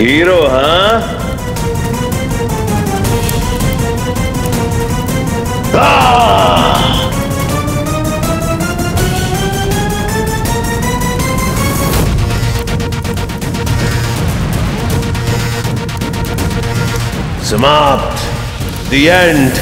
Hero हाँ? समाप्त। The end.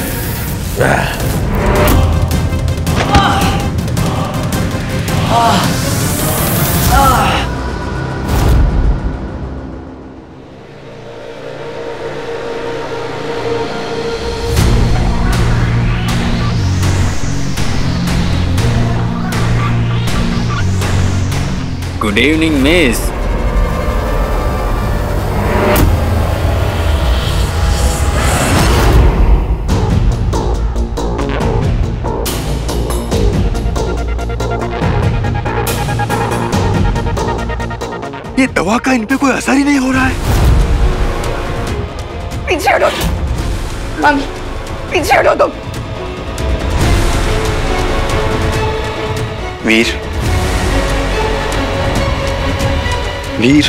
Good evening, miss. ये दवा का इन पे कोई असर ही नहीं हो रहा है। पीछे हटो मम्मी, पीछे हटो तुम। वीर, वीर,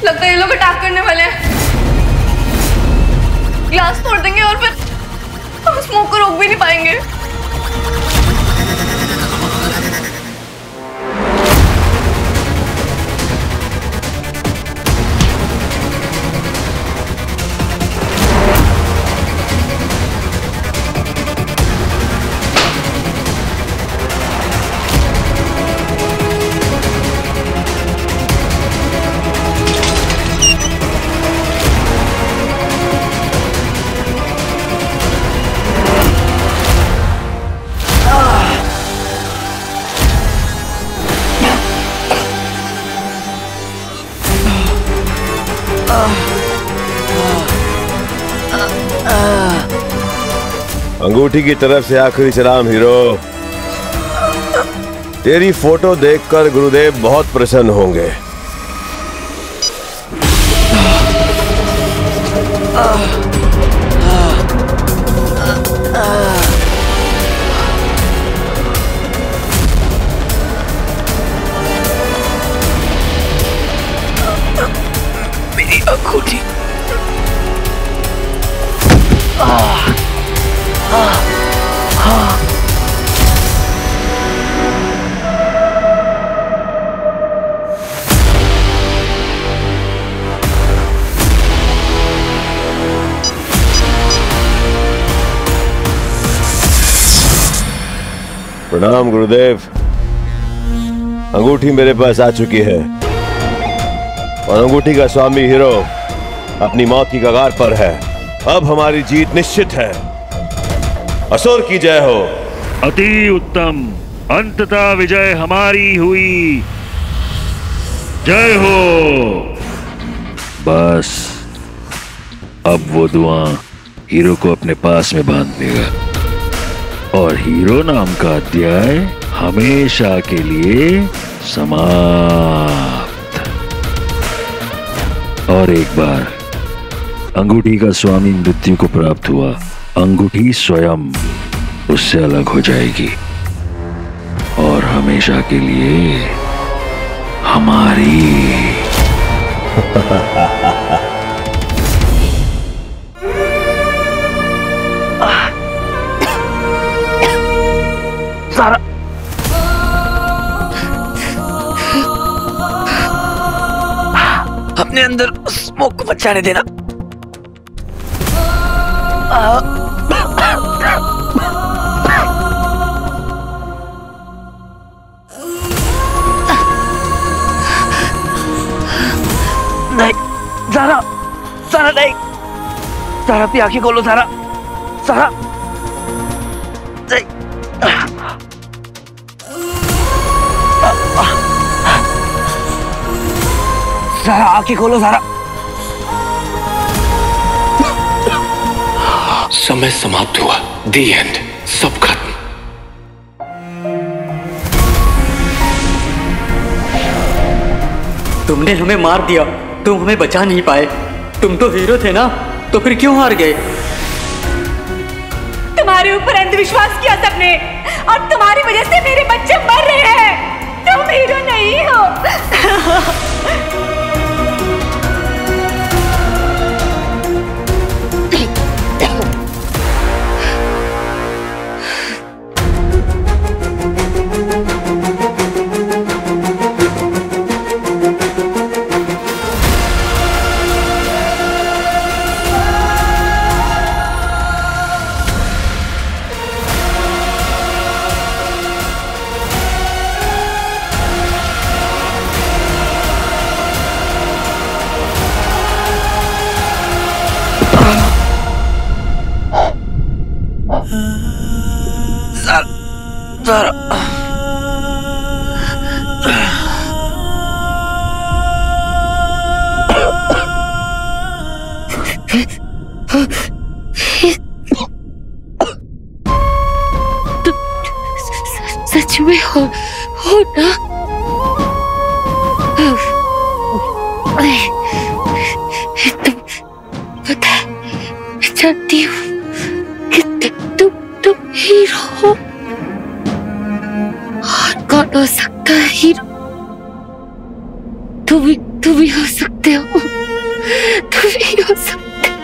लगता है ये लोग अटैक करने वाले हैं। ग्लास तोड़ देंगे और फिर हम स्मोक को रोक भी नहीं पाएंगे। अंगूठी की तरफ से आखिरी सलाम हीरो। तेरी फोटो देखकर गुरुदेव बहुत प्रसन्न होंगे। मेरी अंगूठी। प्रणाम गुरुदेव। अंगूठी मेरे पास आ चुकी है और अंगूठी का स्वामी हीरो अपनी मौत की कगार पर है। अब हमारी जीत निश्चित है। असुर की जय हो। अति उत्तम, अंततः विजय हमारी हुई। जय हो। बस अब वो धुआं हीरो को अपने पास में बांध लेगा और हीरो नाम का अध्याय हमेशा के लिए समाप्त। और एक बार अंगूठी का स्वामी मृत्यु को प्राप्त हुआ, अंगूठी स्वयं उससे अलग हो जाएगी और हमेशा के लिए हमारी। सारा अपने अंदर स्मोक को बचाने देना। नहीं, सारा, सारा नहीं। सारा अपनी आंखें खोलो सारा, सारा सारा आंखें खोलो सारा। समय समाप्त हुआ, दी एंड, सब खत्म। तुमने हमें मार दिया, तुम हमें बचा नहीं पाए। तुम तो हीरो थे ना, तो फिर क्यों हार गए? तुम्हारे ऊपर अंधविश्वास किया सबने और तुम्हारी वजह से मेरे बच्चे मर रहे हैं। तुम हीरो नहीं हो। सच में हो ना? तुम पता है, मैं जानती हूँ कि तुम हीरो हो। और कौन हो सकता है हीरो? तुम ही हो सकते हो। तुम ही हो सकते हो।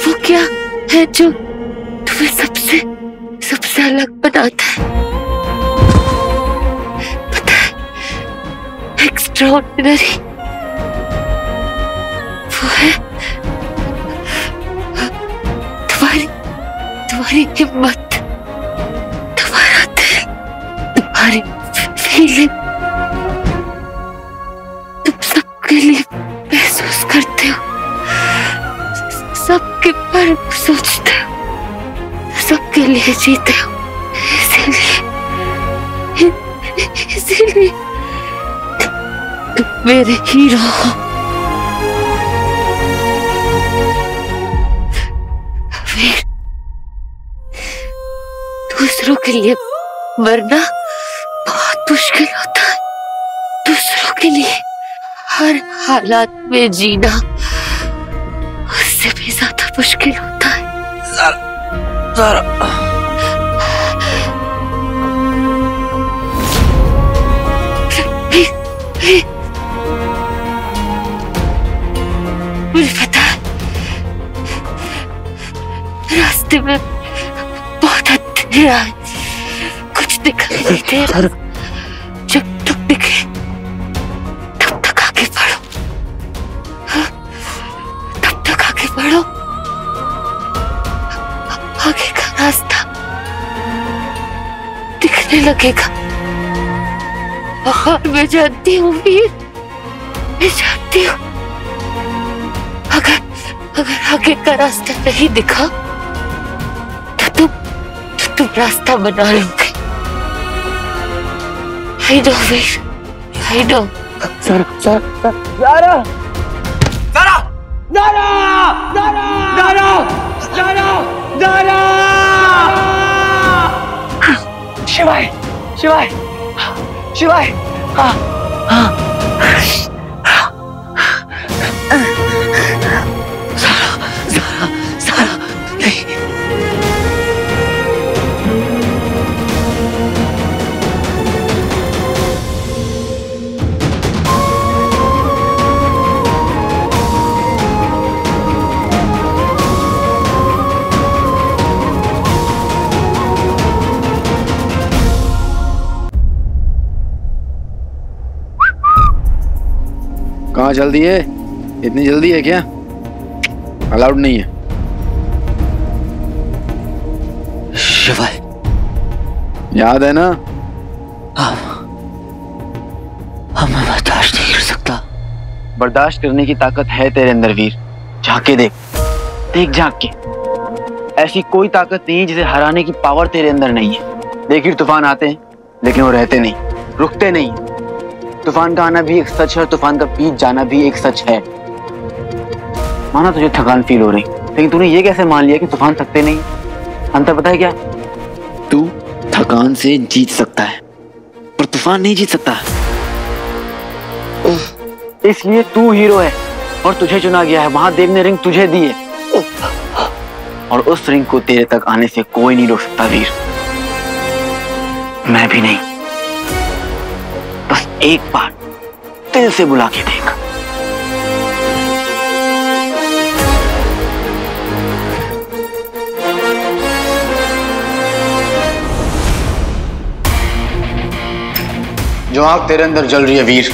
वो क्या है जो तुम्हें सबसे अलग बनाता है? पता है, एक्स्ट्राऑर्डिनरी वो है तुम्हारी हिम्मत, तुम्हारा दिल, तुम्हारी फीलिंग। तुम सबके लिए महसूस करते हो, सबके बारे में सोचते हो, सबके लिए जीते हो। इसीलिए तुम मेरे हीरो हो। दूसरों के लिए मरना बहुत मुश्किल होता है। दूसरों के लिए हर हालात में जीना उससे भी ज्यादा मुश्किल होता है। सारा मुझे पता है, रास्ते में बहुत अंधेरा है, कुछ दिखाई नहीं दे रहा। जब तक दिखे तब तक आगे बढ़ो, तब तक आगे बढ़ो। आगे का रास्ता दिखने लगेगा। और मैं जानती हूँ वीर, मैं जानती हूँ अगर आगे का रास्ता नहीं दिखा तो तुम रास्ता बना लोगे। I know Veer, I know। शिवाय सारा नहीं। कहाँ चल दी है? इतनी जल्दी है क्या? अलाउड नहीं है। शिवाय याद है ना? मैं बर्दाश्त नहीं कर सकता। बर्दाश्त करने की ताकत है तेरे अंदर वीर, झाके देख, देख झाक के। ऐसी कोई ताकत नहीं है जिसे हराने की पावर तेरे अंदर नहीं है। देखिए तूफान आते हैं लेकिन वो रहते नहीं, रुकते नहीं। तूफान का आना भी एक सच है और तूफान का बीत जाना भी एक सच है। माना तुझे थकान फील हो रही, लेकिन तूने ये कैसे मान लिया कि तूफान थकते नहीं? अंतर पता है क्या? तू थकान से जीत सकता है पर तूफान नहीं जीत सकता। इसलिए तू हीरो है और तुझे चुना गया है। महादेव ने रिंग तुझे दी है और उस रिंग को तेरे तक आने से कोई नहीं रोक सकता वीर, मैं भी नहीं। बस एक बार दिल से बुला के देख। जो आग तेरे अंदर जल रही है वीर,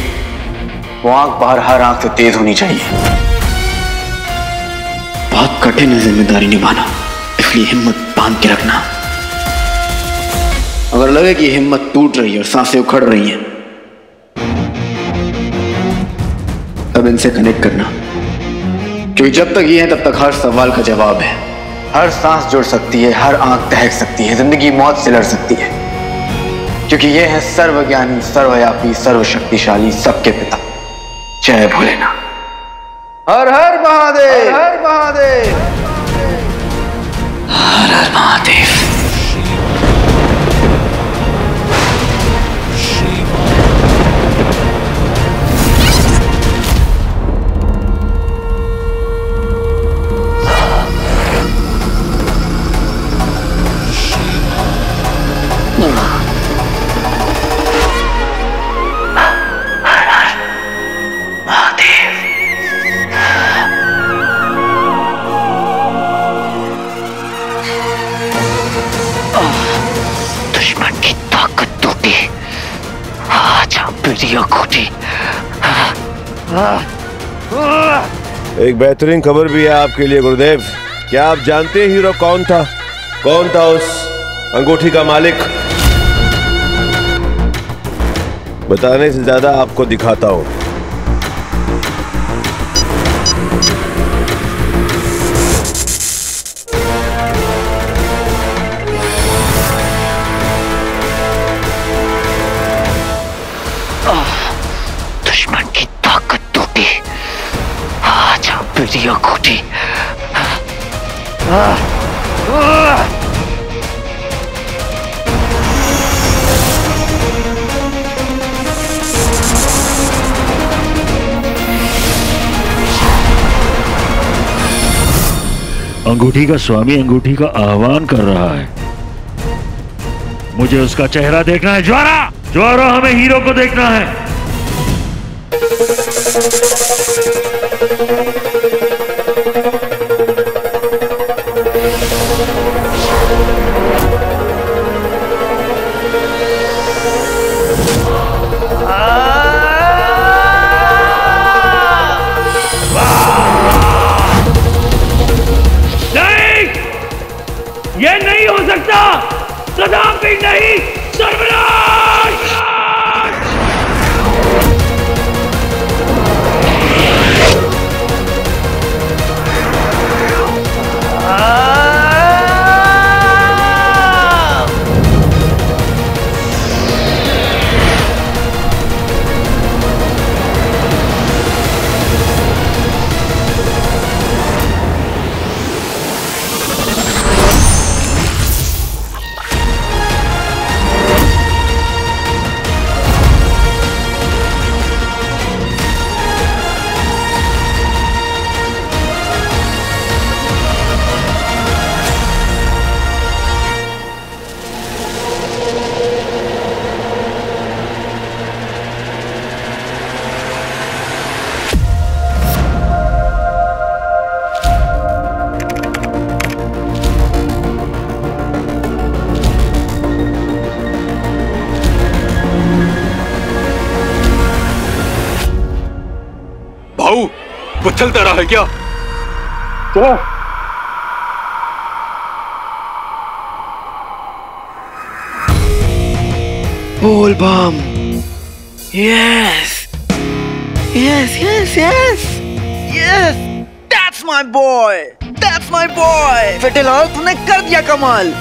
वो आग बाहर हर आंख से तेज होनी चाहिए। बहुत कठिन है जिम्मेदारी निभाना, इसलिए हिम्मत बांध के रखना। अगर लगे कि हिम्मत टूट रही है और सांसें उखड़ रही हैं, तब इनसे कनेक्ट करना, क्योंकि जब तक ये है तब तक हर सवाल का जवाब है। हर सांस जुड़ सकती है, हर आंख दहक सकती है, जिंदगी मौत से लड़ सकती है, क्योंकि ये है सर्वज्ञानी, सर्वव्यापी, सर्वशक्तिशाली, सबके पिता। जय भोलेनाथ। हर हर महादेव, हर हर महादेव, हर हर महादेव। एक बेहतरीन खबर भी है आपके लिए गुरुदेव। क्या आप जानते हैं हीरो कौन था? कौन था उस अंगूठी का मालिक? बताने से ज्यादा आपको दिखाता हूं। दुश्मन की ताकत टूटी, आज मेरी अंगूठी। अंगूठी का स्वामी अंगूठी का आह्वान कर रहा है। मुझे उसका चेहरा देखना है। ज्वारा, ज्वारा, हमें हीरो को देखना है। नहीं, ये नहीं हो सकता, कदापि नहीं। सर्वनाश! वो चलता रहा है क्या? चलो। बोल बम। Yes, yes, yes, yes, yes, that's my boy. That's my boy. Fitelal तूने कर दिया कमाल।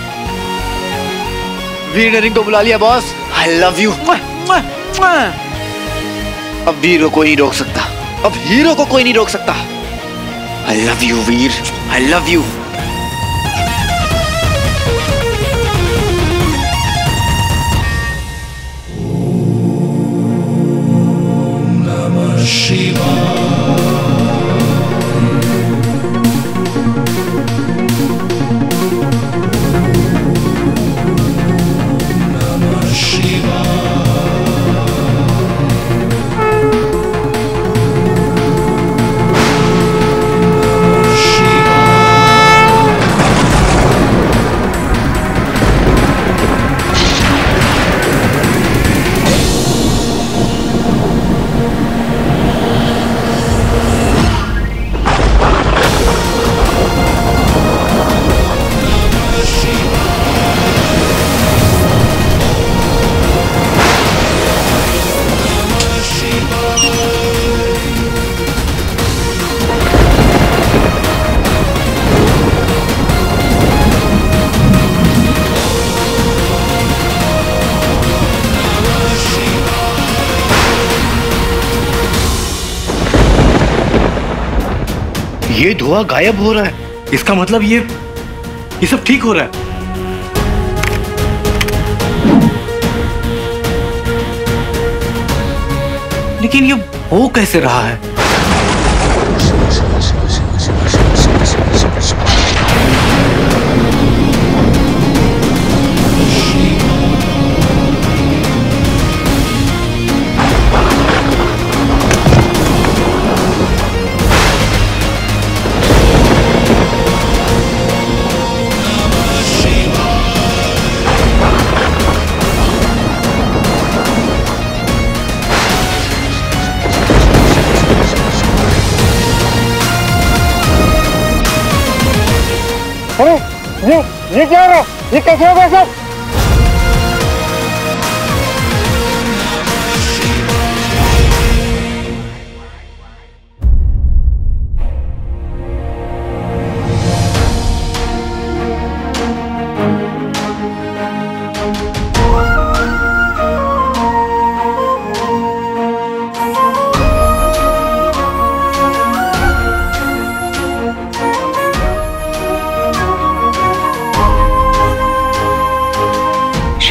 वीर ने रिंग को बुला लिया बॉस। I love you. अब वीर को कोई नहीं रोक सकता। अब हीरो को कोई नहीं रोक सकता। I love you Veer. I love you. ये धुआं गायब हो रहा है, इसका मतलब ये सब ठीक हो रहा है। लेकिन ये हो कैसे रहा है? ये क्या हो रहा है? ये कैसे हो गया सब?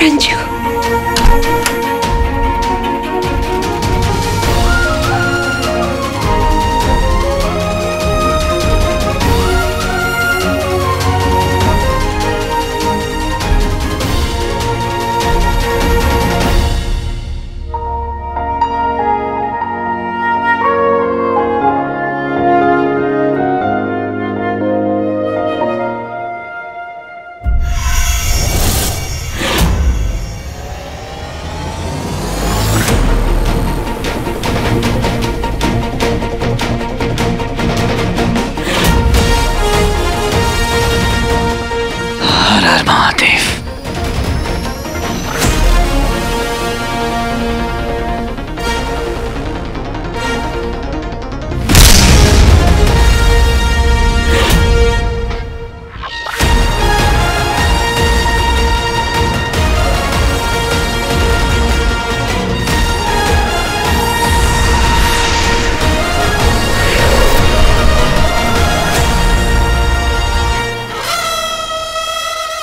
Ranju,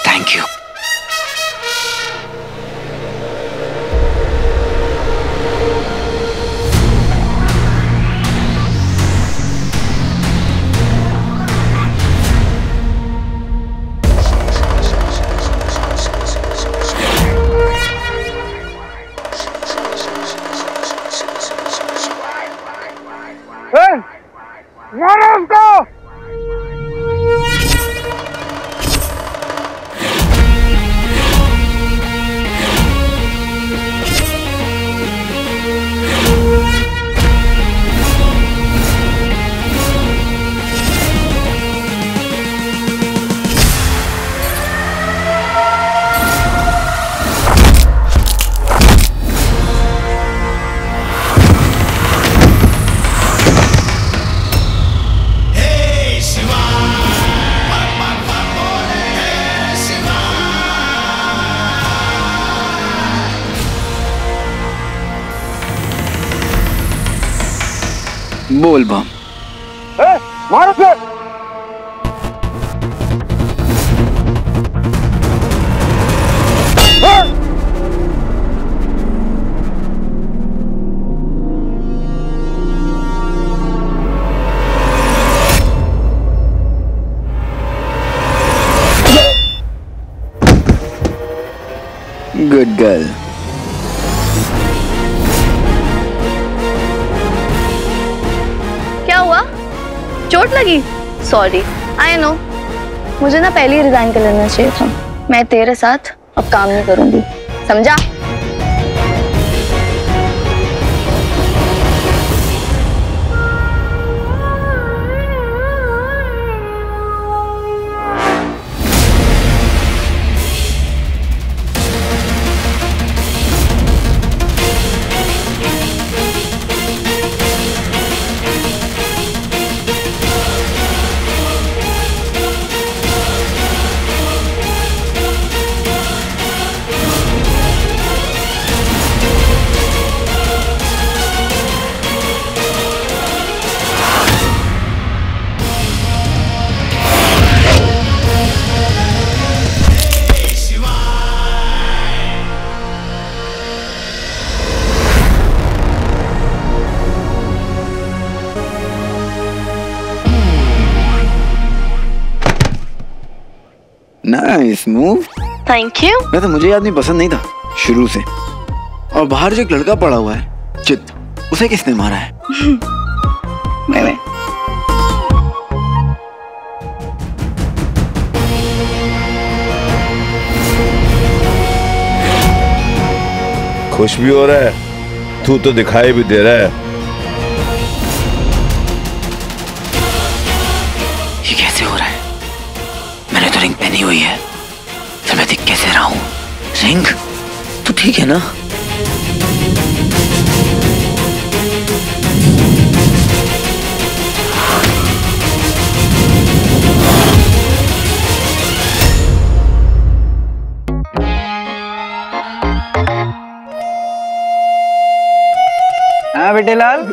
thank you. बोल बम। मारो फिर। Good girl. क्या हुआ? चोट लगी? Sorry, I know. मुझे ना पहले ही रिजाइन कर लेना चाहिए था। मैं तेरे साथ अब काम नहीं करूंगी, समझा? Nice move. Thank you. मैं तो मुझे ये आदमी पसंद नहीं था शुरू से। और बाहर जो एक लड़का पड़ा हुआ है चित, उसे किसने मारा है? मैंने। खुश भी हो रहा है, तू तो दिखाई भी दे रहा है। ये कैसे हो रहा है? मैंने तो रिंग पहनी हुई है, फिर मैं दिख कैसे रहा हूं? रिंग तो ठीक है ना? हाँ बेटे लाल,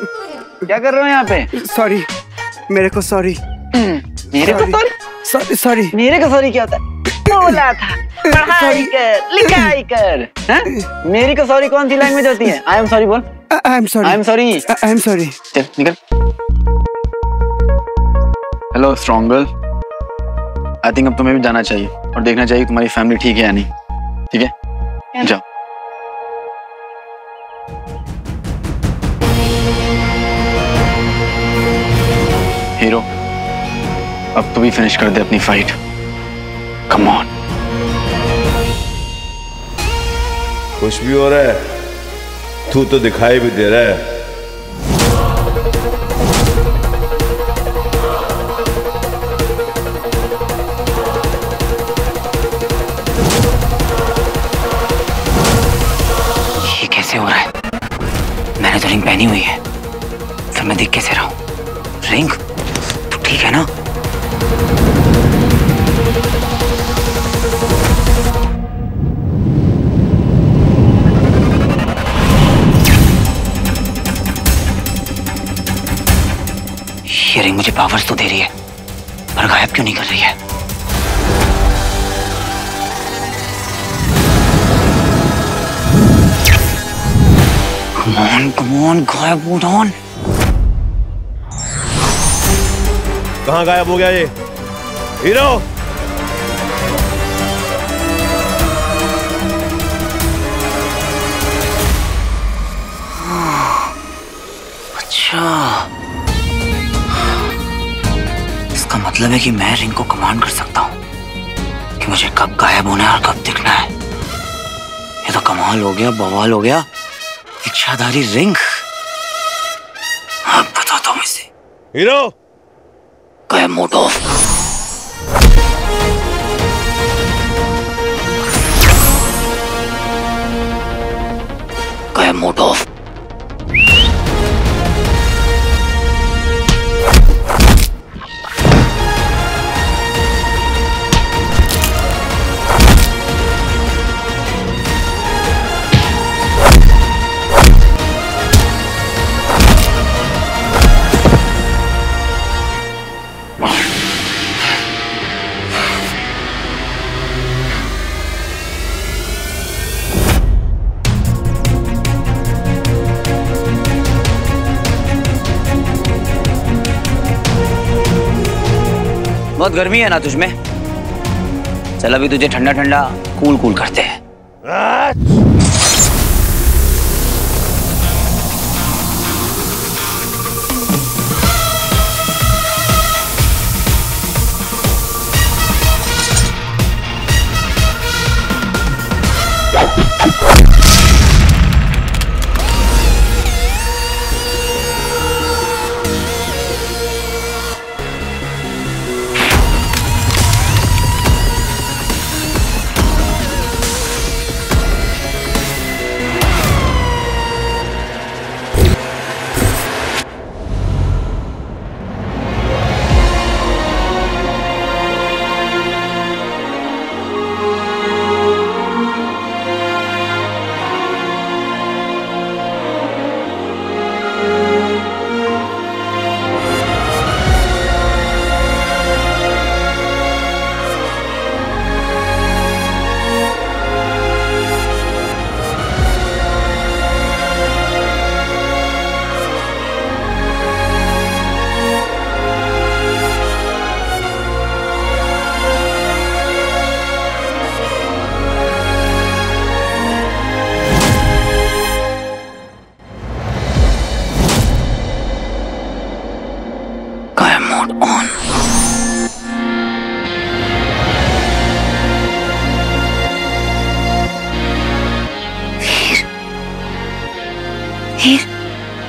क्या कर रहे हो यहाँ पे? सॉरी, मेरे को सॉरी। मेरे को सॉरी? सॉरी। मेरे को सॉरी क्या होता है? बोला था पढ़ाई कर, लिखाई कर। मेरी को सॉरी कौन सी लैंग्वेज होती है? आई एम सॉरी बोल। I am sorry. I am sorry. I am sorry. चल निकल। Hello strong girl, I think अब तुम्हें भी जाना चाहिए और देखना चाहिए तुम्हारी फैमिली ठीक है या नहीं। ठीक है, जाओ। हीरो, अब तू भी फिनिश कर दे अपनी फाइट। Come on. खुश भी हो रहा है, तू तो दिखाई भी दे रहा है। ये कैसे हो रहा है? मैंने तो रिंग पहनी हुई है, फिर मैं दिख कैसे रहा हूं? रिंग तो ठीक है ना? ये रिंग मुझे पावर्स तो दे रही है, पर गायब क्यों नहीं कर रही है? Come on, गायब hold on। कहाँ गायब हो गया ये हीरो? अच्छा, इसका मतलब है कि मैं रिंग को कमांड कर सकता हूँ कि मुझे कब गायब होना है और कब दिखना है। ये तो कमाल हो गया, बवाल हो गया। इच्छाधारी रिंग। अब बताता हूँ इसे। हीरो, गायब मोड ऑफ। गायब मोड ऑफ। बहुत गर्मी है ना तुझमें? चल अभी तुझे ठंडा ठंडा कूल कूल करते हैं।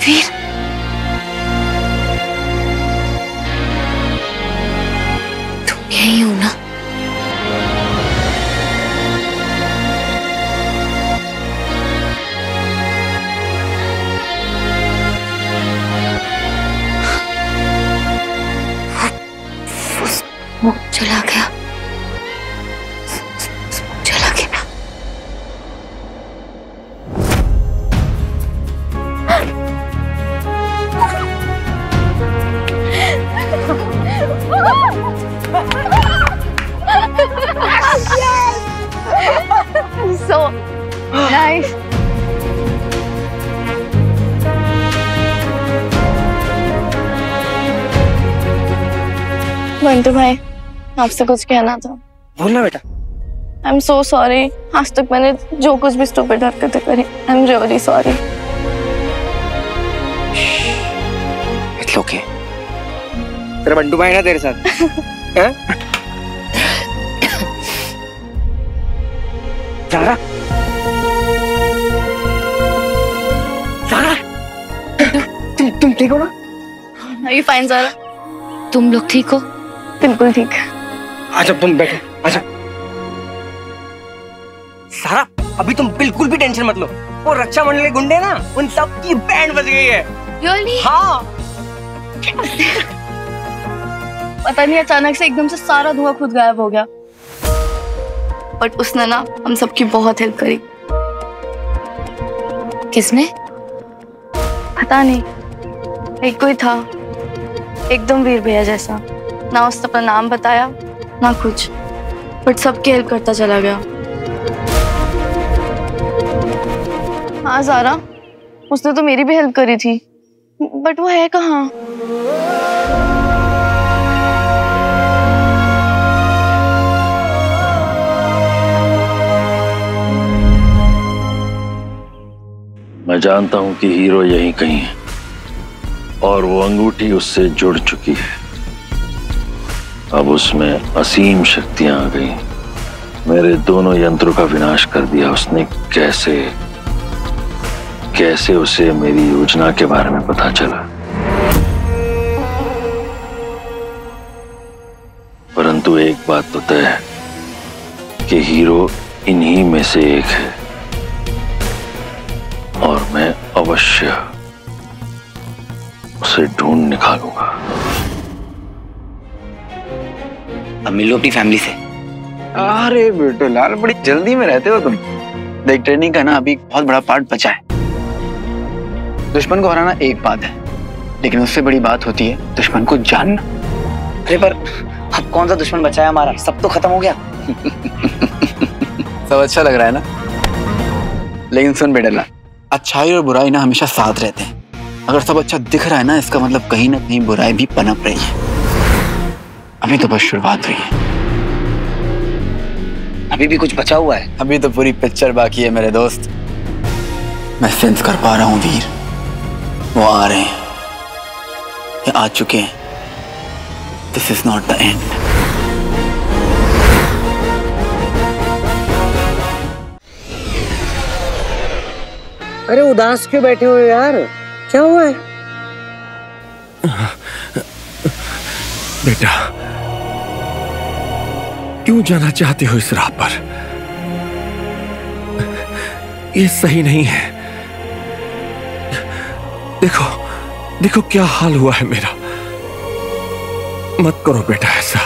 वीर, तुम यही हो ना? वो चला गया, चला गया। So nice. बंटू भाई, आपसे कुछ कहना था। बोलना बेटा। आई एम सो सॉरी, आज तक मैंने जो कुछ भी स्टूपिड हरकतें करी, I am really sorry. It's okay. तेरा बंटू भाई ना तेरे साथ हैं? सारा, सारा, तुम ठीक हो ना? Are you fine, Zaara? तुम लोग ठीक हो? बिल्कुल ठीक। अच्छा तुम बैठो। अच्छा सारा, अभी तुम बिल्कुल भी टेंशन मत लो। वो रक्षा मंडल के गुंडे ना, उन सब की बैंड बज गई है। Really? हाँ। पता नहीं अचानक से एकदम से सारा धुआं खुद गायब हो गया, बट उसने ना हम सबकी बहुत हेल्प करी। किसने? पता नहीं, एक कोई था एकदम वीर भैया जैसा, ना उसने अपना नाम बताया ना कुछ, बट सबकी हेल्प करता चला गया। हाँ ज़ारा, उसने तो मेरी भी हेल्प करी थी, बट वो है कहाँ? मैं जानता हूं कि हीरो यहीं कहीं है और वो अंगूठी उससे जुड़ चुकी है। अब उसमें असीम शक्तियां आ गई। मेरे दोनों यंत्रों का विनाश कर दिया उसने। कैसे उसे मेरी योजना के बारे में पता चला? परंतु एक बात तो तय है कि हीरो इन्हीं में से एक है और मैं अवश्य उसे ढूंढ निकालूंगा। अब मिलो अपनी फैमिली से। अरे बेटो लाल, बड़ी जल्दी में रहते हो तुम। देख, ट्रेनिंग का ना अभी बहुत बड़ा पार्ट बचा है। दुश्मन को हराना एक बात है, लेकिन उससे बड़ी बात होती है दुश्मन को जानना। अरे पर अब कौन सा दुश्मन बचा है हमारा? सब तो खत्म हो गया। सब अच्छा लग रहा है ना? लेकिन सुन बेटा लाल, अच्छाई और बुराई ना हमेशा साथ रहते हैं। अगर सब अच्छा दिख रहा है ना, इसका मतलब कहीं ना कहीं बुराई भी पनप रही है। अभी तो बस शुरुआत हुई है, अभी भी कुछ बचा हुआ है। अभी तो पूरी पिक्चर बाकी है मेरे दोस्त। मैं सेंस कर पा रहा हूँ वीर, वो आ रहे हैं, ये आ चुके हैं। This is not the end. अरे उदास क्यों बैठे हो यार, क्या हुआ है? बेटा, क्यों जाना चाहते हो इस राह पर? ये सही नहीं है। देखो देखो क्या हाल हुआ है मेरा। मत करो बेटा ऐसा।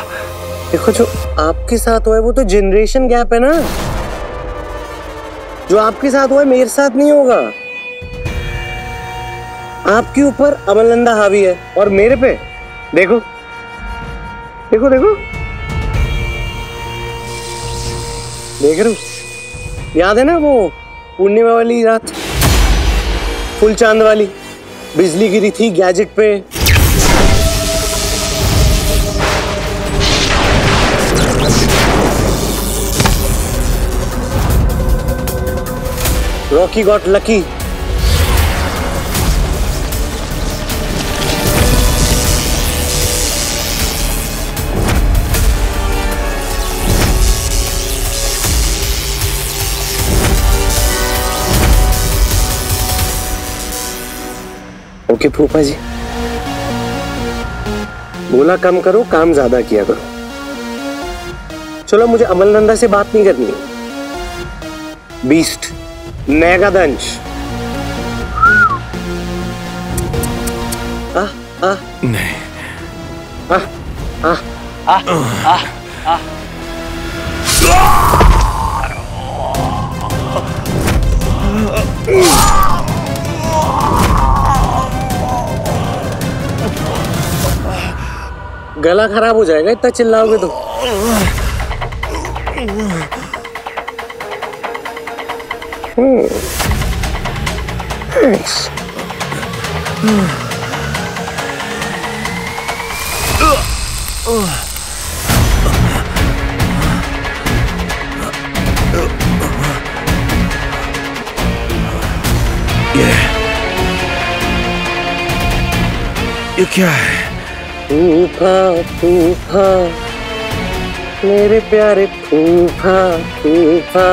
देखो, जो आपके साथ हुआ है वो तो जनरेशन गैप है ना। जो आपके साथ हुआ है मेरे साथ नहीं होगा। आपके ऊपर अमलनंदा हावी है और मेरे पे देखो देखो देखो, देख रहे हो? याद है ना वो पूर्णिमा वाली रात, फुल चांद वाली, बिजली गिरी थी गैजेट पे। Rocky got lucky. ओके फूफा जी, बोला कम करो, काम ज्यादा किया करो। चलो, मुझे अमलनंदा से बात नहीं करनी। बीस्ट, मेगादंश। नहीं। गला खराब हो जाएगा इतना चिल्लाओगे तो। ये क्या है? फूफा फूफा, मेरे प्यारे फूफा फूफा।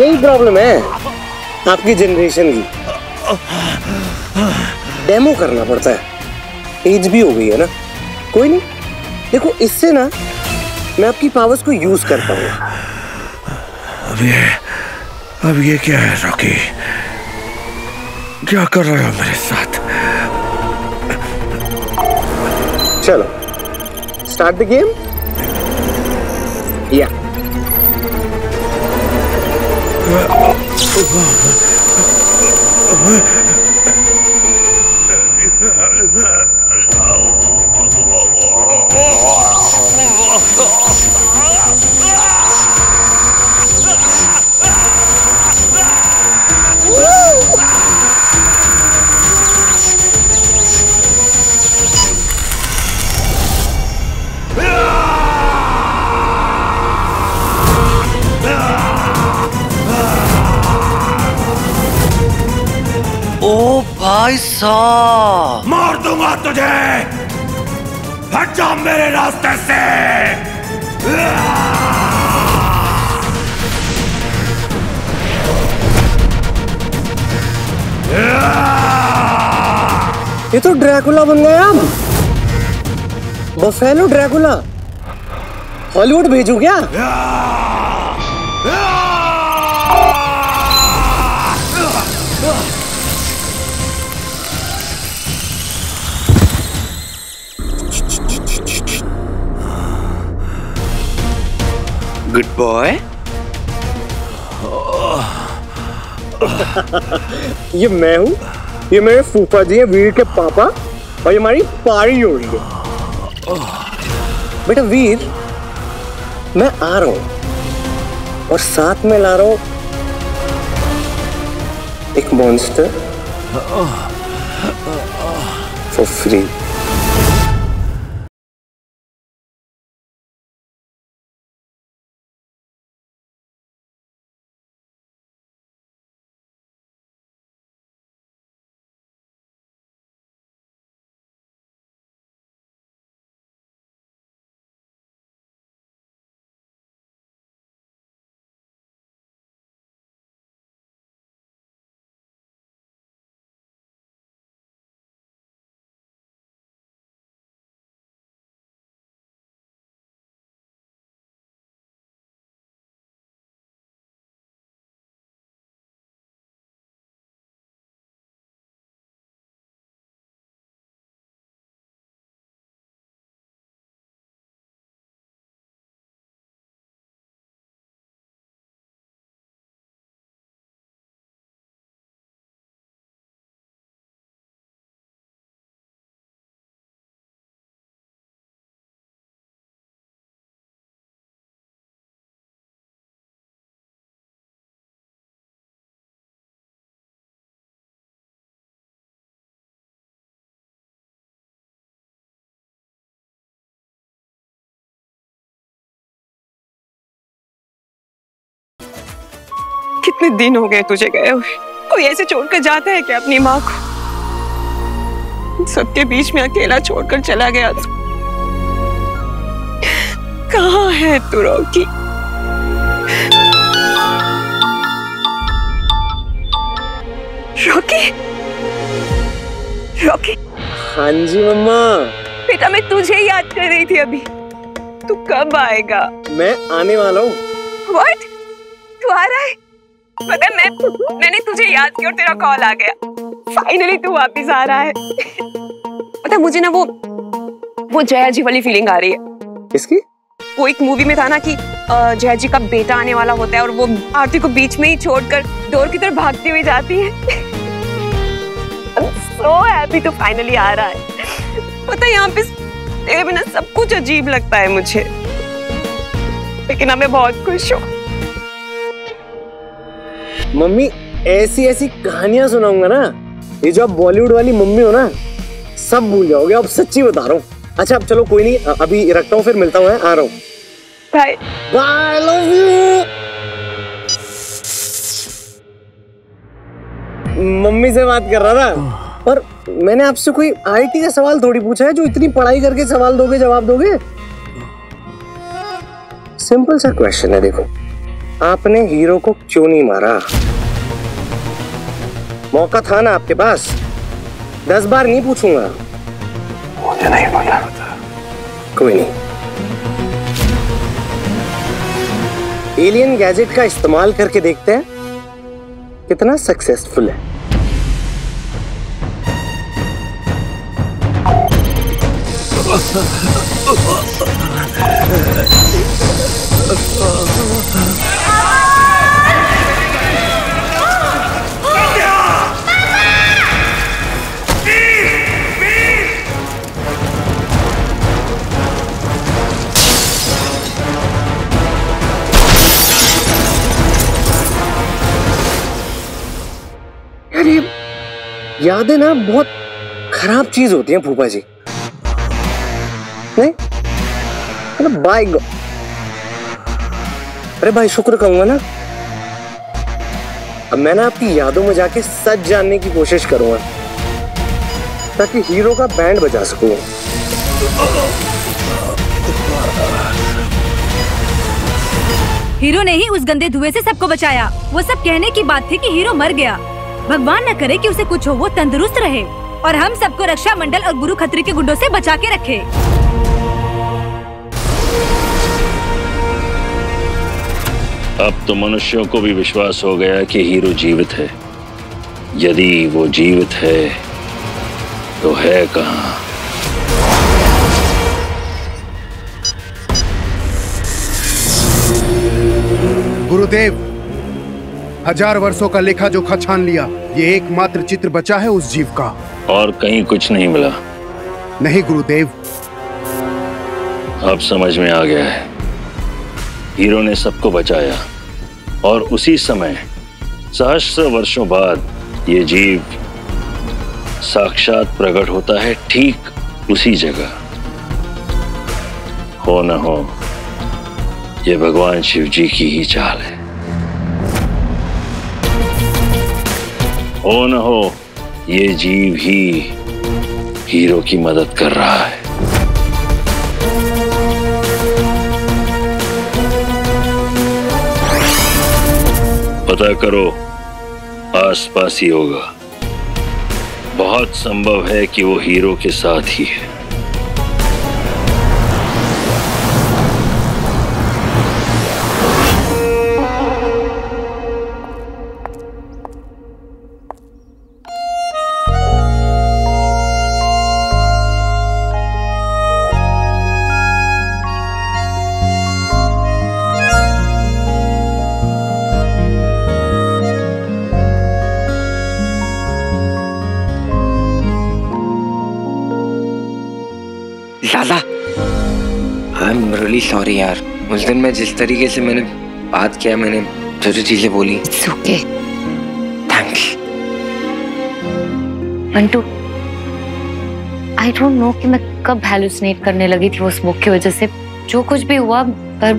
यही प्रॉब्लम है आपकी जनरेशन की। डेमो करना पड़ता है। एज भी हो गई है ना, कोई नहीं। देखो, इससे ना मैं आपकी पावर्स को यूज करता हूँ। अब ये क्या है रॉकी? क्या कर रहे हो मेरे साथ? चलो स्टार्ट द गेम। या ओ भाई साहब, मार दूंगा तुझे। हट जा मेरे रास्ते से। ये तो ड्रैकुला बन गया। हम बफेलो ड्रैकुला। हॉलीवुड भेजूं क्या? Good boy. ये मैं हूँ, ये मेरे फूफा जी है, वीर के पापा, और ये हमारी पारी हो रही है। बेटा वीर, मैं आ रहा हूँ और साथ में ला रहा हूँ एक मॉन्स्टर फॉर फ्री। कितने दिन हो गए तुझे गए हुए, कोई ऐसे छोड़कर जाता है क्या अपनी माँ को? सबके बीच में अकेला छोड़कर चला गया तू। कहाँ है तू रॉकी? Rocky, Rocky. हाँ जी मम्मा। बेटा मैं तुझे याद कर रही थी अभी। तू कब आएगा? मैं आने वाला हूँ। What? तू आ रहा है? पता है मैंने तुझे याद किया और तेरा कॉल आ गया। फाइनली तू वापस आ रहा है। पता मुझे ना वो जया जी वाली फीलिंग आ रही है। किसकी? वो एक मूवी में था ना कि जया जी का बेटा आने वाला होता है और वो आरती को बीच में ही छोड़कर डोर की तरफ भागती हुई जाती है। I'm so happy तू फाइनली आ रहा है। पता है यहाँ पे तेरे बिना सब कुछ अजीब लगता है मुझे, लेकिन अब मैं बहुत खुश हूँ। मम्मी ऐसी ऐसी कहानियां सुनाऊंगा ना, ये जो आप बॉलीवुड वाली मम्मी हो ना, सब भूल जाओगे। अब सच्ची बता रहा हूँ। अच्छा अब चलो कोई नहीं, अभी रखता हूँ, फिर मिलता हूँ, आ रहा हूँ। Bye bye, love you. Mummy से बात कर रहा था, पर मैंने आपसे कोई आईटी का सवाल थोड़ी पूछा है जो इतनी पढ़ाई करके सवाल दोगे जवाब दोगे। सिंपल सा क्वेश्चन है, देखो आपने हीरो को क्यों नहीं मारा? मौका था ना आपके पास, 10 बार नहीं पूछूंगा। मुझे नहीं पता। कोई नहीं। एलियन गैजेट का इस्तेमाल करके देखते हैं कितना सक्सेसफुल है। यार ये यादें ना बहुत खराब चीज होती हैं फूफा जी, नहीं? बाय। अरे भाई शुक्र कहूंगा ना, अब मैं ना आपकी यादों में जाके सच जानने की कोशिश करूंगा ताकि हीरो का बैंड बजा सकूं। हीरो ने ही उस गंदे धुएं से सबको बचाया। वो सब कहने की बात थी कि हीरो मर गया। भगवान न करे कि उसे कुछ हो, वो तंदुरुस्त रहे और हम सबको रक्षा मंडल और गुरु खत्री के गुंडों से बचा के रखे। अब तो मनुष्यों को भी विश्वास हो गया कि हीरो जीवित है। यदि वो जीवित है तो है कहाँ? गुरुदेव, 1000 वर्षों का लेखा जोखा छान लिया, ये एकमात्र चित्र बचा है उस जीव का। और कहीं कुछ नहीं मिला? नहीं गुरुदेव। अब समझ में आ गया है। हीरो ने सबको बचाया और उसी समय सहस्र वर्षों बाद ये जीव साक्षात प्रकट होता है ठीक उसी जगह। हो न हो, ये भगवान शिव जी की ही चाल है। हो न हो, ये जीव ही हीरो की मदद कर रहा है। पता करो, आसपास ही होगा। बहुत संभव है कि वो हीरो के साथ ही है। लाला, आई एम रियली सॉरी यार। उस दिन मैं जिस तरीके से मैंने बात किया, मैंने जो जो चीजें बोली, okay, thanks. Mantu, I don't know कि मैं कब हैलुसिनेट करने लगी थी वो स्मोक की वजह से। जो कुछ भी हुआ, पर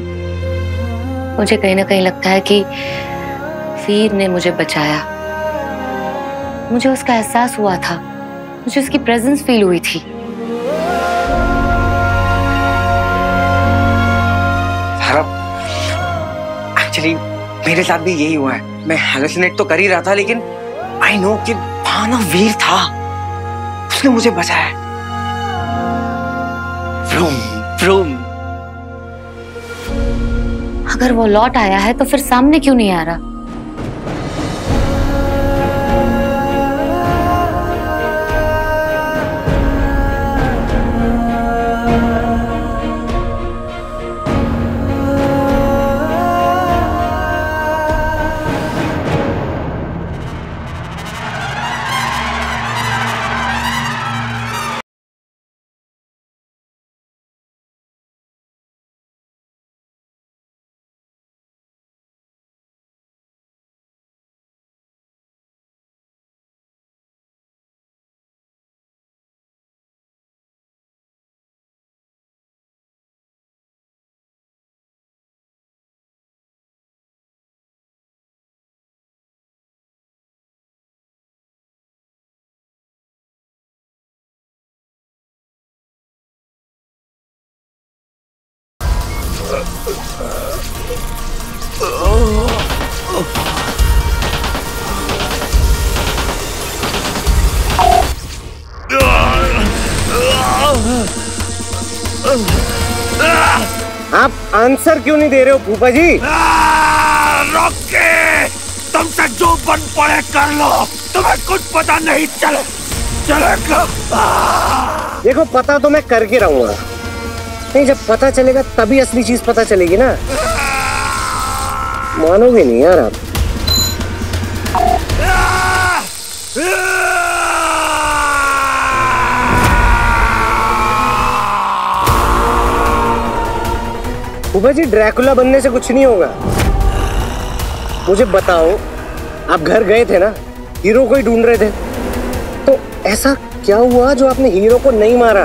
मुझे कहीं ना कहीं लगता है कि वीर ने मुझे बचाया। मुझे उसका एहसास हुआ था, मुझे उसकी प्रेजेंस फील हुई थी। एक्चुअली मेरे साथ भी यही हुआ है। मैं हैलुसिनेट तो कर ही रहा था, लेकिन आई नो कि वहां ना वीर था, उसने मुझे बचाया। From from. अगर वो लौट आया है तो फिर सामने क्यों नहीं आ रहा? आप आंसर क्यों नहीं दे रहे हो फूफा जी? रॉकी, तुमसे जो बन पड़े कर लो, तुम्हें कुछ पता नहीं चलेगा। देखो, पता तो मैं करके रहूंगा, नहीं जब पता चलेगा तभी असली चीज पता चलेगी ना। मानोगे नहीं यार आप। फूफा जी, ड्रैकुला बनने से कुछ नहीं होगा। मुझे बताओ, आप घर गए थे ना, हीरो को ही ढूंढ रहे थे, तो ऐसा क्या हुआ जो आपने हीरो को नहीं मारा?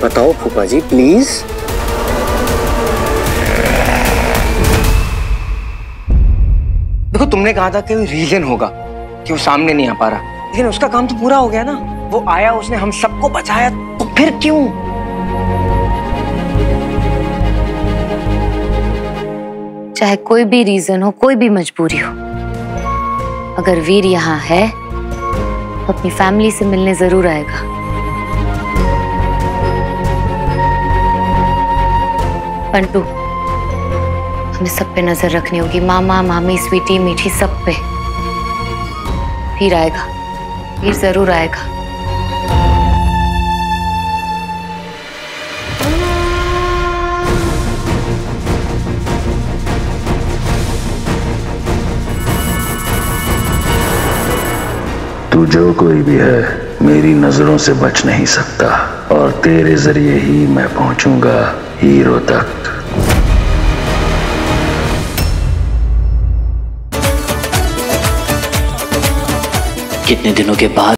बताओ फूफा जी प्लीज। देखो, तुमने कहा था कि रीजन होगा कि वो सामने नहीं आ पा रहा, लेकिन उसका काम तो पूरा हो गया ना। वो आया, उसने हम सबको बचाया, तो फिर क्यों? चाहे कोई भी रीजन हो, कोई भी मजबूरी हो, अगर वीर यहाँ है तो अपनी फैमिली से मिलने जरूर आएगा। पंटू, हमें सब पे नजर रखनी होगी। मामा, मामी, स्वीटी, मीठी, सब पे। वीर आएगा, वीर जरूर आएगा। तू जो कोई भी है, मेरी नजरों से बच नहीं सकता, और तेरे जरिए ही मैं पहुंचूंगा हीरो तक। कितने दिनों के बाद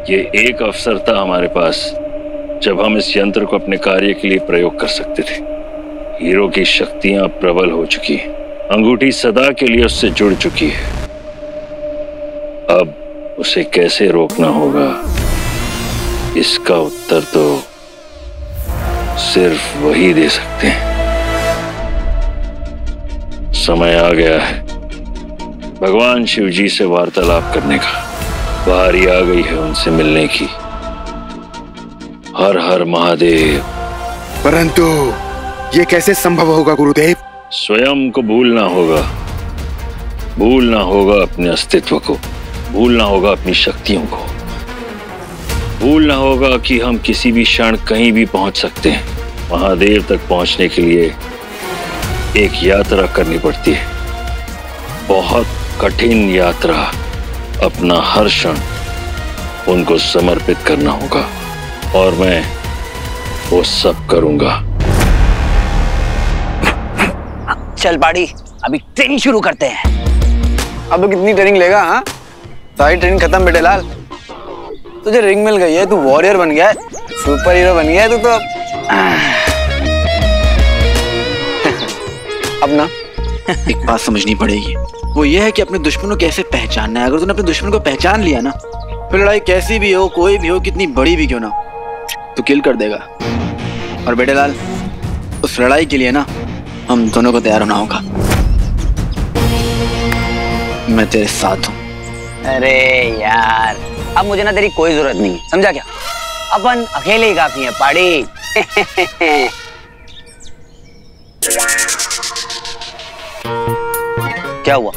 ये एक अवसर था हमारे पास जब हम इस यंत्र को अपने कार्य के लिए प्रयोग कर सकते थे। हीरो की शक्तियां प्रबल हो चुकी हैं। अंगूठी सदा के लिए उससे जुड़ चुकी है। अब उसे कैसे रोकना होगा, इसका उत्तर तो सिर्फ वही दे सकते हैं। समय आ गया है भगवान शिव जी से वार्तालाप करने का। बारी आ गई है उनसे मिलने की। हर हर महादेव। परंतु ये कैसे संभव होगा गुरुदेव? स्वयं को भूलना होगा। भूलना होगा अपने अस्तित्व को, भूलना होगा अपनी शक्तियों को, भूलना होगा कि हम किसी भी क्षण कहीं भी पहुंच सकते हैं। महादेव तक पहुंचने के लिए एक यात्रा करनी पड़ती है, बहुत कठिन यात्रा। अपना हर क्षण उनको समर्पित करना होगा और मैं वो सब करूंगा। चल पाड़ी, अभी ट्रेनिंग शुरू करते हैं। अब कितनी ट्रेनिंग लेगा? हाँ, सारी ट्रेनिंग खत्म बेटे लाल। तुझे रिंग मिल गई है, तू वॉरियर बन गया है, सुपर हीरो बन गया है तू तो। अब ना एक बात समझनी पड़ेगी, वो ये है कि अपने दुश्मन को कैसे पहचानना है। अगर तूने अपने दुश्मन को पहचान लिया ना, फिर लड़ाई कैसी भी हो, कोई भी हो, कितनी बड़ी भी क्यों ना, तो किल कर देगा। और बेटे लाल, उस लड़ाई के लिए ना हम दोनों को तैयार होना होगा। मैं तेरे साथ हूँ। अरे यार, अब मुझे ना तेरी कोई जरूरत नहीं, समझा क्या? अपन अकेले ही काफी हैं पाड़ी। क्या हुआ?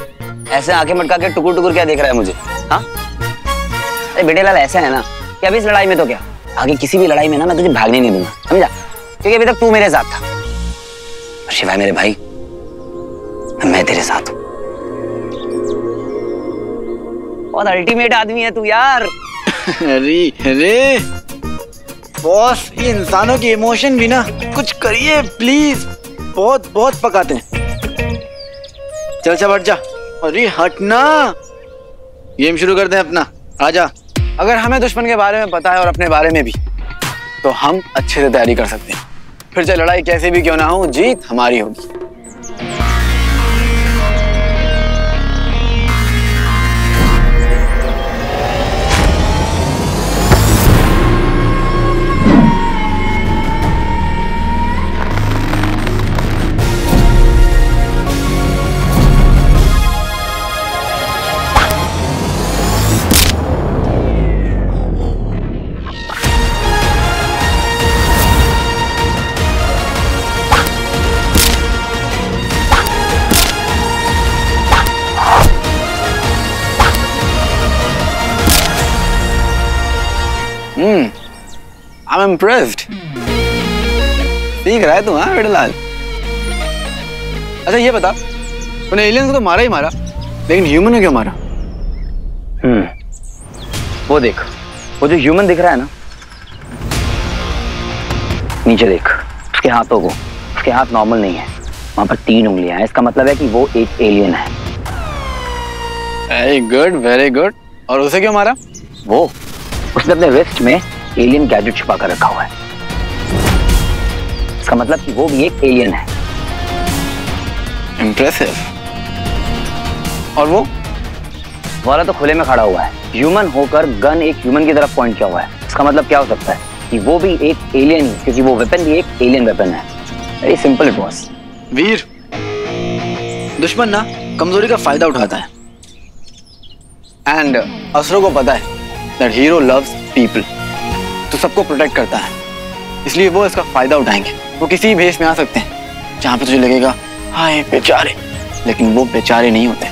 ऐसे आंखें मटका के टुकुर टुकुर क्या देख रहा है मुझे? हाँ? अरे बेटे लाल, ऐसा है ना कि अभी इस लड़ाई में तो क्या, आगे किसी भी लड़ाई में ना मैं तुझे भागने नहीं दूंगा, समझा? क्योंकि अभी तक तू मेरे साथ था। और शिवाय मेरे भाई, मैं तेरे साथ हूँ। बहुत अल्टीमेट आदमी है तू यार। अरे अरे बॉस, ये इंसानों के इमोशन भी ना कुछ करिए प्लीज, बहुत बहुत पकाते हैं। चल चल हट जा। अरे हटना, गेम शुरू करते हैं अपना, आजा। अगर हमें दुश्मन के बारे में पता है और अपने बारे में भी, तो हम अच्छे से तैयारी कर सकते हैं। फिर चाहे लड़ाई कैसे भी क्यों ना हो, जीत हमारी होगी। I'm impressed. सीख रहा है तू, हाँ बेटे लाल? अच्छा ये बता, तूने एलियन को तो मारा ही मारा, लेकिन ह्यूमन ने क्यों मारा? वो देख, वो जो ह्यूमन दिख रहा है ना, नीचे देख उसके हाथों को। उसके हाथ नॉर्मल नहीं है, वहां पर 3 उंगलियां हैं। इसका मतलब है कि वो एक एलियन है। Very good, very good. और उसे क्यों मारा? वो उसने अपने वेस्ट में एलियन गैजेट छुपा कर रखा हुआ है। इसका मतलब कि वो भी एक एलियन है। इम्प्रेसिव। और वो वाला तो खुले में खड़ा हुआ है, ह्यूमन होकर गन एक ह्यूमन की तरफ पॉइंट किया हुआ है। इसका मतलब क्या हो सकता है कि वो भी एक एलियन ही, क्योंकि वो वेपन भी एक एलियन वेपन है। Very simple it was. Veer, दुश्मन ना कमजोरी का फायदा उठाता है, एंड असुरों को पता है दैट हीरो लव्स पीपल, तो सबको प्रोटेक्ट करता है, इसलिए वो इसका फायदा उठाएंगे। वो किसी भेष में आ सकते हैं जहां पे तुझे लगेगा हाय बेचारे, लेकिन वो बेचारे नहीं होते,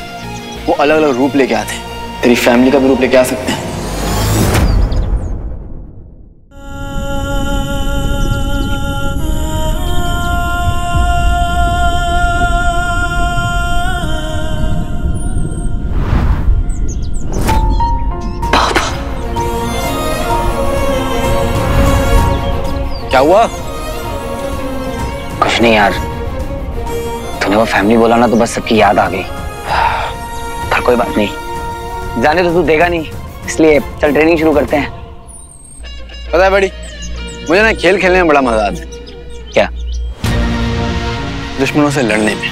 वो अलग अलग रूप लेके आते हैं। तेरी फैमिली का भी रूप लेके आ सकते हैं। क्या हुआ? कुछ नहीं यार, तूने वो फैमिली बोला ना तो बस सबकी याद आ गई। पर कोई बात नहीं, जाने तो तू देगा नहीं, इसलिए चल ट्रेनिंग शुरू करते हैं। पता है बड़ी, मुझे ना खेल खेलने में बड़ा मजा आता है। क्या? दुश्मनों से लड़ने में।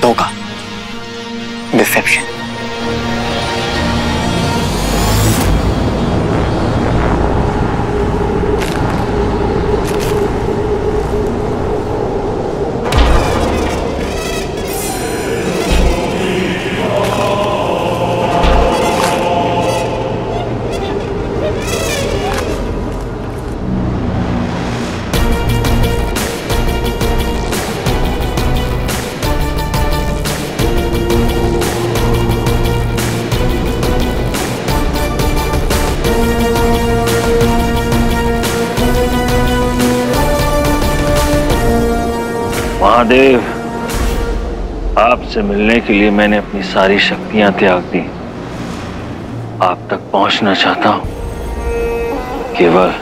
धोखा, डिसेप्शन। महादेव, आपसे मिलने के लिए मैंने अपनी सारी शक्तियां त्याग दी। आप तक पहुंचना चाहता हूं, केवल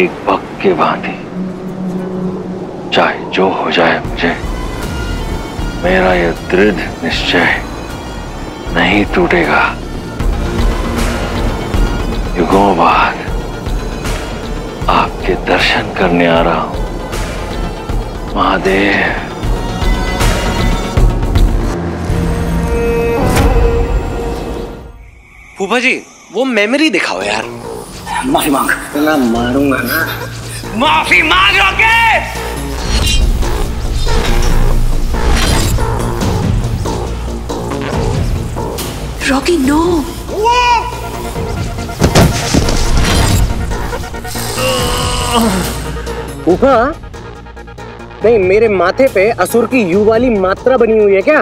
एक भक्त के भांति। चाहे जो हो जाए मुझे, मेरा यह दृढ़ निश्चय नहीं टूटेगा। युगों बाद आपके दर्शन करने आ रहा हूं महादेव। फूफा जी, वो मेमोरी दिखाओ यार। माफी मांग। ना मारूंगा ना। माफी मांगोगे? Rocky no. फूफा, नहीं मेरे माथे पे असुर की यू वाली मात्रा बनी हुई है क्या,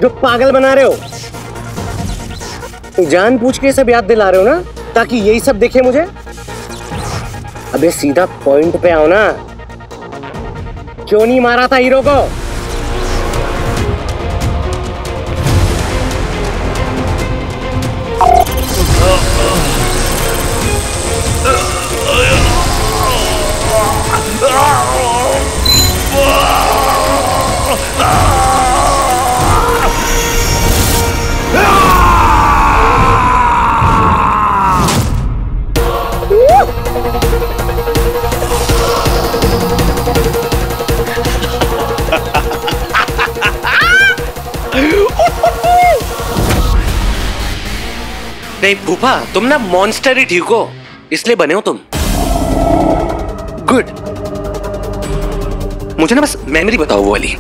जो पागल बना रहे हो? जानबूझ के सब याद दिला रहे हो ना, ताकि यही सब दिखे मुझे? अबे सीधा पॉइंट पे आओ ना, क्यों नहीं मारा था हीरो को? नहीं फूफा, तुम ना मॉन्स्टर ही ठीक हो, इसलिए बने हो तुम। गुड। मुझे ना बस मेमोरी बताओ वो वाली।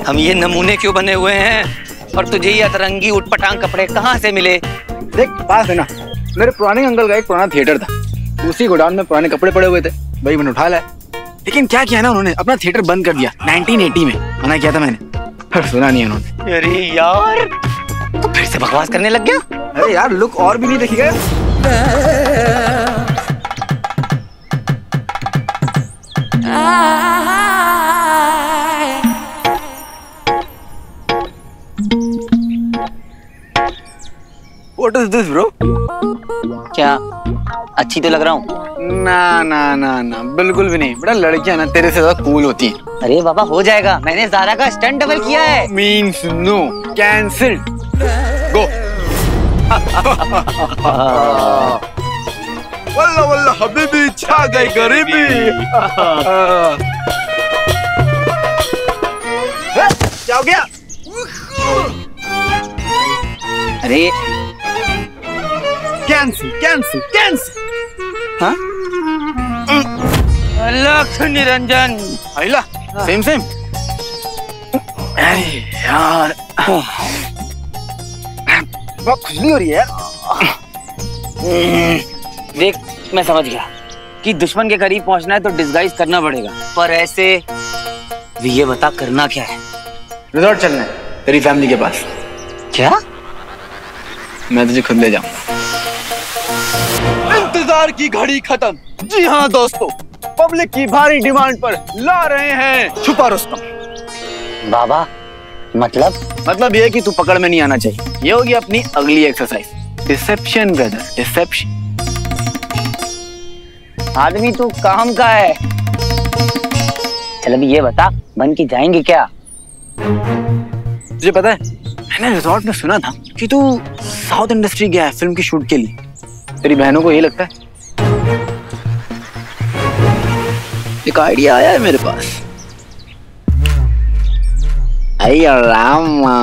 हम ये नमूने क्यों बने हुए हैं, और तुझे ये अतरंगी उटपटांग कपड़े कहाँ से मिले? देख पास है ना, मेरे पुराने अंकल का एक पुराना थिएटर था, उसी गोडाउन में पुराने कपड़े पड़े हुए थे, भाई मैंने उठा लाया। लेकिन क्या किया ना उन्होंने, अपना थिएटर बंद कर दिया 1980 में। मना किया था मैंने, पर सुना नहीं उन्होंने। अरे यार, तो फिर से बकवास करने लग गया। अरे यार, लुक और भी नहीं देखिएगा। What is this, bro? क्या? अच्छी तो लग रहा हूँ? ना ना ना ना, बिल्कुल भी नहीं बेटा। लड़कियां ना तेरे से ज्यादा कूल होती हैं। अरे बाबा हो जाएगा, मैंने ज़ारा का स्टंट डबल किया है। मीन्स नो, कैंसिल्ड, गो। वल्ला वल्ला हबीबी, छा गई गरीबी। क्या हो गया? अरे कैंसिल कैंसिल कैंसिल। हाँ? लख निरंजन। आइला सेम सेम। अरे यार बहुत खुजली हो रही है। देख मैं समझ गया कि दुश्मन के करीब पहुंचना है तो डिस्गाइज करना पड़ेगा, पर ऐसे ये बता करना क्या है? रिजॉर्ट चलना है तेरी फैमिली के पास। क्या? मैं तुझे खुद ले जाऊंगा। इंतजार की घड़ी खत्म। जी हाँ दोस्तों, पब्लिक की भारी डिमांड पर ला रहे हैं छुपा रुस्तम। बाबा मतलब ये है कि तू पकड़ में नहीं आना चाहिए। ये होगी अपनी अगली एक्सरसाइज, डिसेप्शन ब्रदर, डिसेप्शन। आदमी तू काम का है। चल अभी ये बता, बन के जाएंगे क्या? तुझे पता है मैंने रिजॉर्ट में सुना था कि तू साउथ इंडस्ट्री गया है फिल्म की शूट के लिए। तेरी बहनों को ये लगता है? एक आइडिया आया है मेरे पास। रामा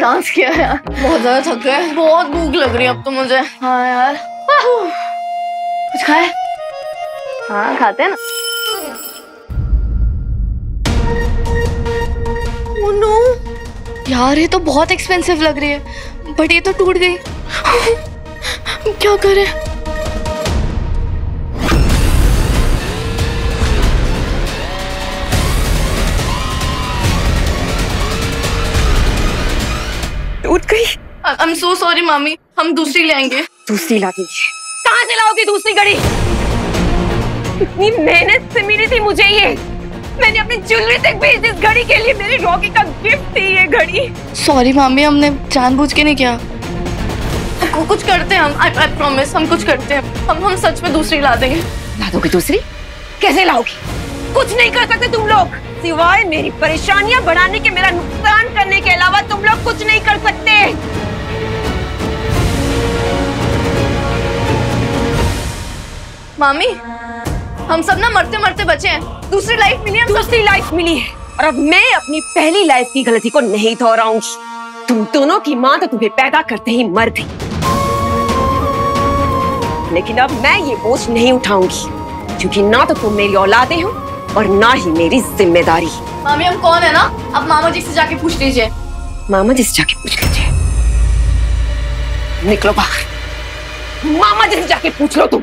डांस किया यार, बहुत ज्यादा थक गए, बहुत भूख लग रही है अब तो मुझे। हाँ यार, कुछ खाए? हाँ खाते हैं ना। ओह नो यार, ये तो बहुत एक्सपेंसिव लग रही है, बट ये तो टूट गई। क्या करें? टूट गई। I'm so sorry मामी, हम दूसरी लेंगे। दूसरी ला दीजिए। कहाँ से लाओगी दूसरी घड़ी? इतनी मेहनत से मिली थी मुझे ये। मैंने अपनी ज्वेलरी तक बेची इस घड़ी के लिए। मेरे रॉकी का गिफ्ट थी ये घड़ी। सॉरी मामी, हमने जानबूझ के नहीं किया। कुछ करते हैं हम, I promise, हम कुछ करते हैं। हम सच में दूसरी ला देंगे। ला दोगी दूसरी? कैसे लाओगी? कुछ नहीं कर सकते तुम लोग, सिवाय मेरी परेशानियां बढ़ाने के, मेरा नुकसान करने के अलावा तुम लोग कुछ नहीं कर सकते। मामी, हम सब ना मरते मरते बचे हैं। दूसरी लाइफ मिली है, दूसरी लाइफ मिली है, और अब मैं अपनी पहली लाइफ की गलती को नहीं दोहराऊंगी। तुम दोनों की माँ तो तुम्हें पैदा करते ही मर गई, लेकिन अब मैं ये बोझ नहीं उठाऊंगी, क्योंकि ना तो तुम मेरी औलादे हो और ना ही मेरी जिम्मेदारी। मामी हम कौन है ना, अब मामा जी से जाके पूछ लीजिए। मामा जी से जाके पूछ लीजिए। निकलो बाहर, मामा जी से जाके पूछ लो तुम।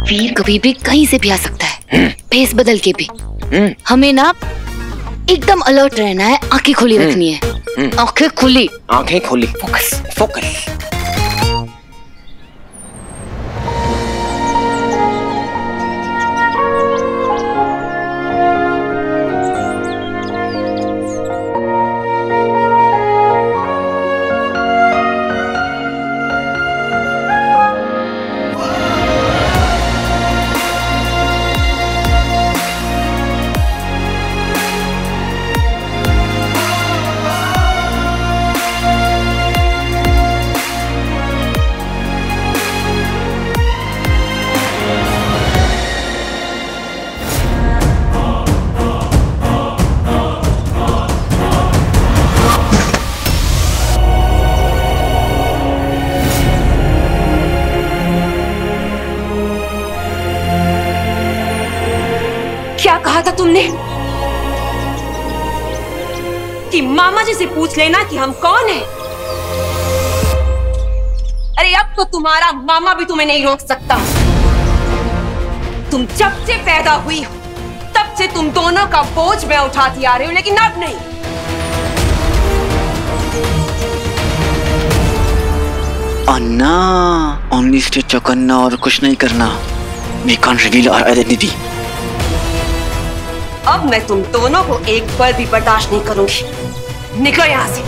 वीर कभी भी कहीं से भी आ सकता है, फेस बदल के भी। हमें ना एकदम अलर्ट रहना है, आंखें खुली रखनी है। आंखें खुली, आंखें खुली। Focus focus. था तुमने कि मामा जी से पूछ लेना कि हम कौन हैं। अरे अब तो तुम्हारा मामा भी तुम्हें नहीं रोक सकता। तुम जब से पैदा हुई हो तब से तुम दोनों का बोझ मैं उठाती आ रही हूं, लेकिन अब नहीं। अन्ना, ओनली स्टे चौकन्ना और कुछ नहीं करना। We can't reveal our identity. अब मैं तुम दोनों को एक पल भी बर्दाश्त नहीं करूंगी। निकलो यहां से।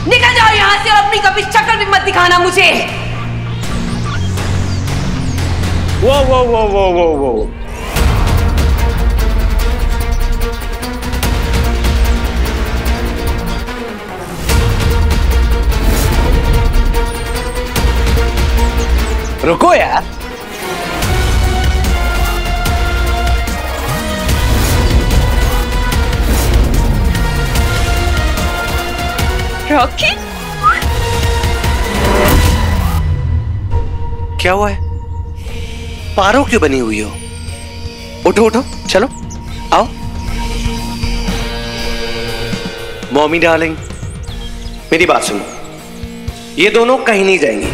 निकल जाओ यहां से और अपनी कभी शक्ल भी मत दिखाना मुझे। वो वो वो वो वो वो रुको यार। रॉकी, क्या हुआ है? पारो क्यों बनी हुई हो? उठो उठो, चलो आओ। मॉमी डार्लिंग, मेरी बात सुनो, ये दोनों कहीं नहीं जाएंगी।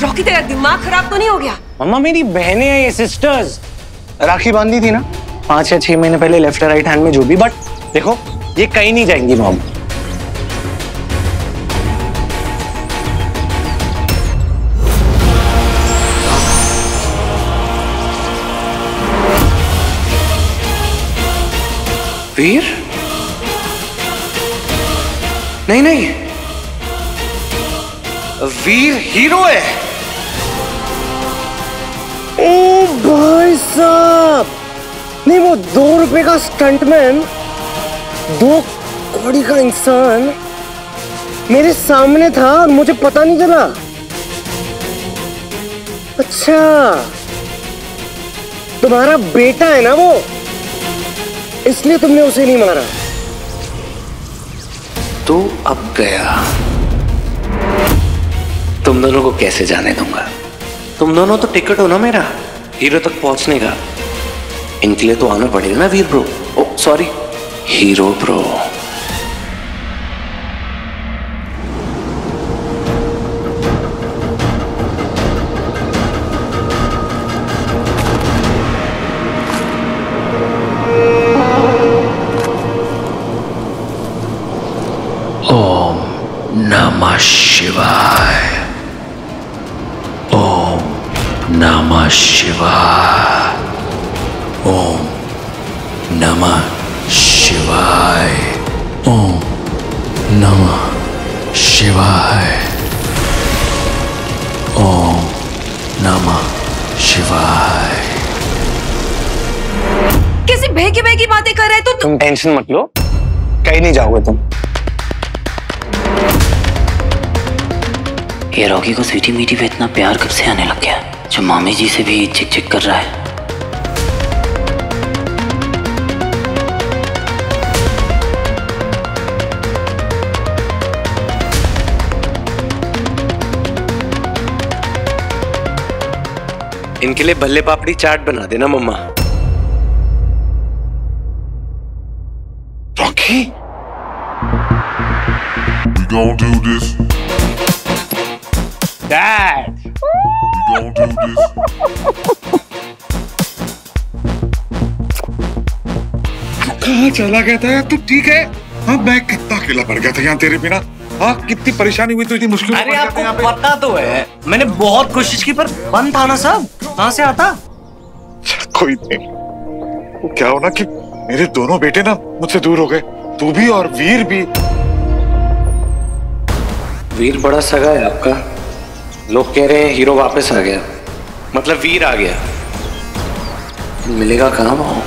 रॉकी, तेरा दिमाग खराब तो नहीं हो गया? मम्मा मेरी बहनें हैं ये, सिस्टर्स। राखी बांधी थी ना 5 या 6 महीने पहले, लेफ्ट राइट हैंड में जो भी, बट देखो ये कहीं नहीं जाएंगी मॉम। वीर? नहीं नहीं, वीर हीरो है। ओ भाई साहब, नहीं वो 2 रुपए का स्टंटमैन, 2 कौड़ी का इंसान मेरे सामने था और मुझे पता नहीं चला। अच्छा, तुम्हारा बेटा है ना वो, इसलिए तुमने उसे नहीं मारा। तो अब गया, तुम दोनों को कैसे जाने दूंगा? तुम दोनों तो टिकट हो ना मेरा हीरो तक पहुंचने का। इनके लिए तो आना पड़ेगा ना वीर ब्रो, ओ सॉरी हीरो ब्रो। ओम नमः शिवाय, ओम नमः शिवाय, ओम नमः शिवाय, ओम नमः शिवाय, ओम नमः शिवाय। कैसी भेगी भेगी बातें कर रहे हो तुम टेंशन मत लो, कहीं नहीं जाओगे तुम। ये रॉकी को स्वीटी मीठी पे इतना प्यार कब से आने लग गया, जो मामी जी से भी चिक चिक कर रहा है। इनके लिए बल्ले पापड़ी चाट बना देना मम्मा। Rocky, we gonna do this. Dad, we gonna do this. कहाँ चला गया था यार तू? ठीक है? हाँ, मैं कितना अकेला पड़ गया था यहाँ तेरे बिना। हाँ, कितनी परेशानी हुई, तो इतनी मुश्किल। अरे आपको पता तो है, मैंने बहुत कोशिश की पर बंद था ना सब, कहाँ से आता? कोई नहीं, वो क्या हो ना कि मेरे दोनों बेटे ना मुझसे दूर हो गए, तू भी और वीर भी। वीर बड़ा सगा है आपका, लोग कह रहे हैं हीरो वापस आ गया, मतलब वीर आ गया। मिलेगा कहाँ वो?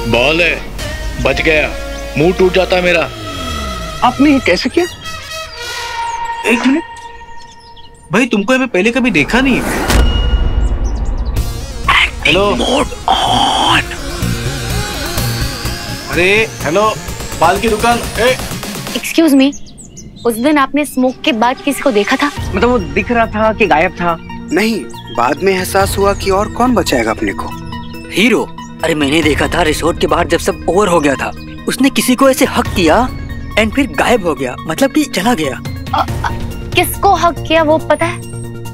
बॉल है, बच गया, मुंह टूट जाता मेरा। आपने ये कैसे किया? 1 मिनट, भाई तुमको हमें पहले कभी देखा नहीं है। Hello mode on. अरे हेलो, बाल की दुकान। एक्सक्यूज मी, उस दिन आपने स्मोक के बाद किसी को देखा था? मतलब वो दिख रहा था कि गायब था? नहीं, बाद में एहसास हुआ कि और कौन बचाएगा अपने को। हीरो? अरे मैंने देखा था रिसोर्ट के बाहर जब सब ओवर हो गया था, उसने किसी को ऐसे हक किया एंड फिर गायब हो गया, मतलब कि चला गया। किसको हक किया वो पता है?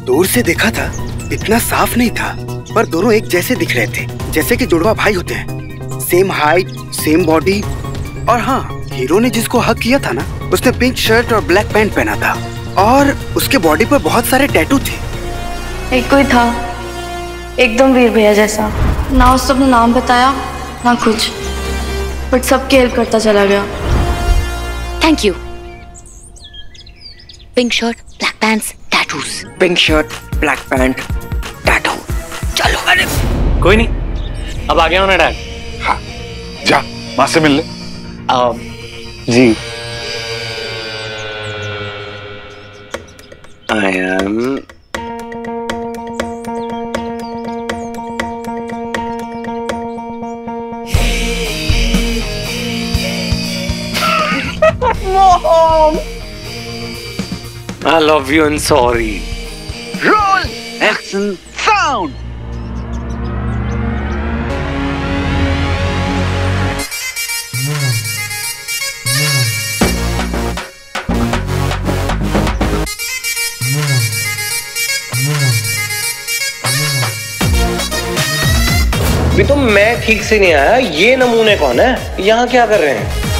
दूर से देखा था, इतना साफ नहीं था, पर दोनों एक जैसे दिख रहे थे, जैसे कि जुड़वा भाई होते हैं। Same height, same body. और हाँ, हीरो ने जिसको हक किया था ना, उसने पिंक शर्ट और ब्लैक पैंट पहना था और उसके बॉडी पर बहुत सारे टैटू थे। एक कोई था एकदम वीर भैया जैसा, ना उसने अपना नाम बताया ना कुछ, बट सबकी हेल्प करता चला गया। Thank you. Pink shirt, black pants, tattoos. Pink shirt, black pant, tattoo. चलो। अरे कोई नहीं, अब आ गया हूँ ना डैड। हाँ, जा माँ से मिल ले। जी। I am Mom! I love you and sorry. Roll! Action! Sound! भी तो मैं ठीक से नहीं आया, ये नमूने कौन है? यहाँ क्या कर रहे हैं?